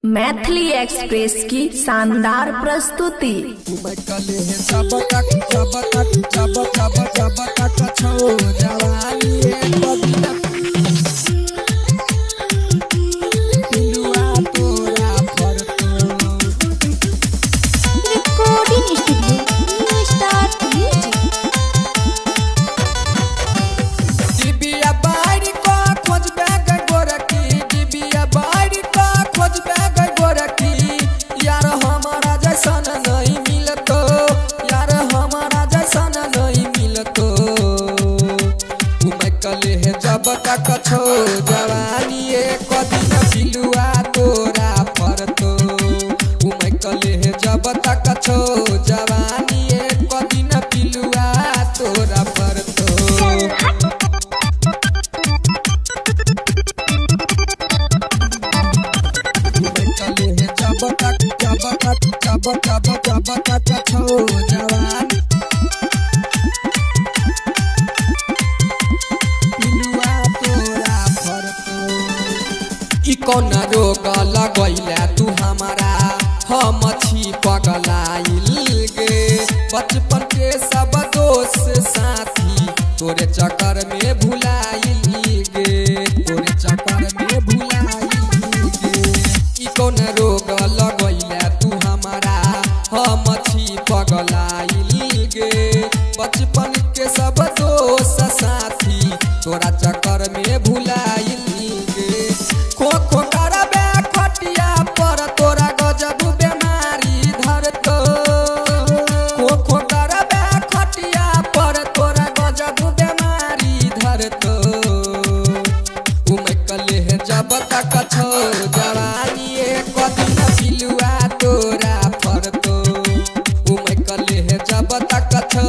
Maithili express की शानदार प्रस्तुति। कछो जवानी एक दिन पिलुआ तोरा फरतो उमै कले जब तक छो जवानी एक दिन पिलुआ तोरा फरतो उमै कले जब तक छो जवानी कौन रोग लगैला तू हमारा हम छी पगलाइल गे बचपन के सब दोस्त साथी तोरे चक्कर में भुलाइल गे तोरे चक्कर में भुलाइल गे ई कौन रोग लगैला तू हमारा हम छी पगलाइल गे बचपन के सब दोस्त साथी तोरा चक्कर में भुलाइल गे खो खो करबे खटिया पर तोरा गजब बेमारी धरतो खो खो करबे खटिया पर तोरा गजब बेमारी धरतो उमै कले जब तक छो जवानी एक दिन पिलुआ तोरा फरतो उमै कले जब तक छो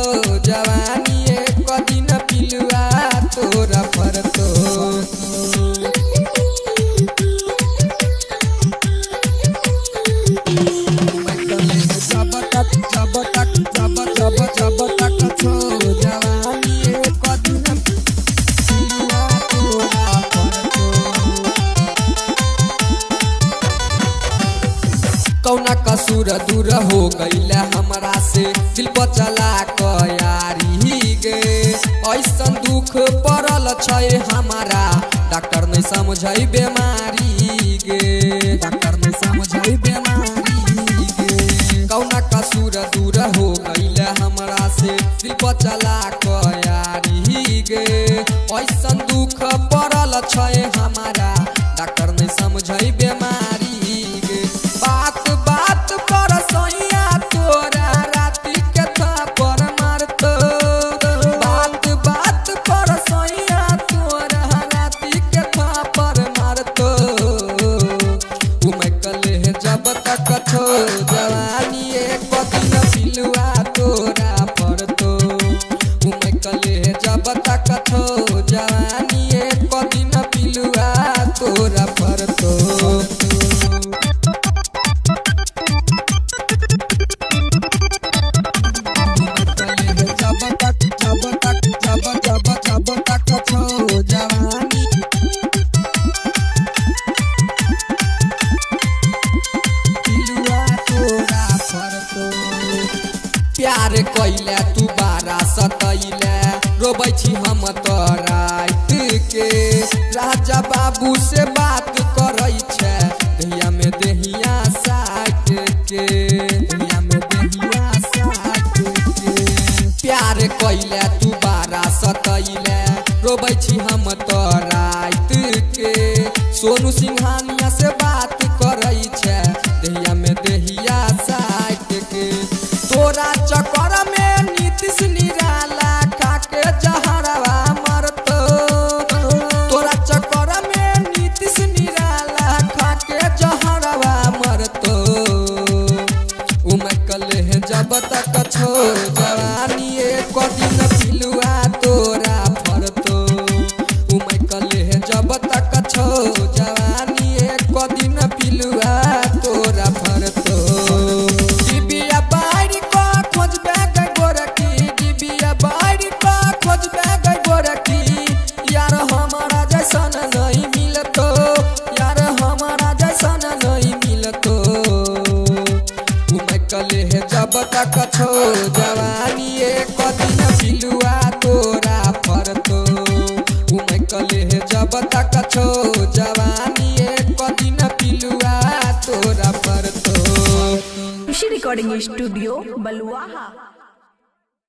जवानी एक दिन पिलुआ तोरा फरतो कौना कसूर दूर हो गईला हमरा से दिल पर चला यारी गे ऐसन दुख पड़ल छै हमारा डॉक्टर नहीं समझै बेमारी गे डॉक्टर नहीं समझै बेमारी गे कौना कसूर दूर हो गईला हमरा से दिल पर चला यारी गे ऐसन दुख पड़ल छै हमारा डॉक्टर नहीं समझै बेमारी गे बात बात पर सैया तोरा राती के थापर मारतो बात बात पर सैया तोरा राती के थापर मारतो उमै कले जब तक छो जवानी एक दिन पिलुआ तोरा फरतो उमै कले जब तक छो जवानी एक दिन पिलुआ तोरा फरतो प्यार कैला तू बारा सतैला रोबै छी हम तोराइत के राजा बाबू से बात करै छै दहिया में दहिया साट के दहिया में दहिया साट के प्यार कैला तू बारा सतैला रोबै छी हम तोराइत के सोनू सिंघानिया से बात करै छै दहिया में दहिया साट के तोरा चक्कर में नीतीश निराला खाके जहरवा मरतो तोरा चक्कर में नीतीश तक छो जवानी एक दिन पिलुआ तोरा फरतो उमकले जब तक छो जवानी एक दिन पिलुआ तोरा फरतो। खुशी रिकॉर्डिंग स्टूडियो बलुआहा।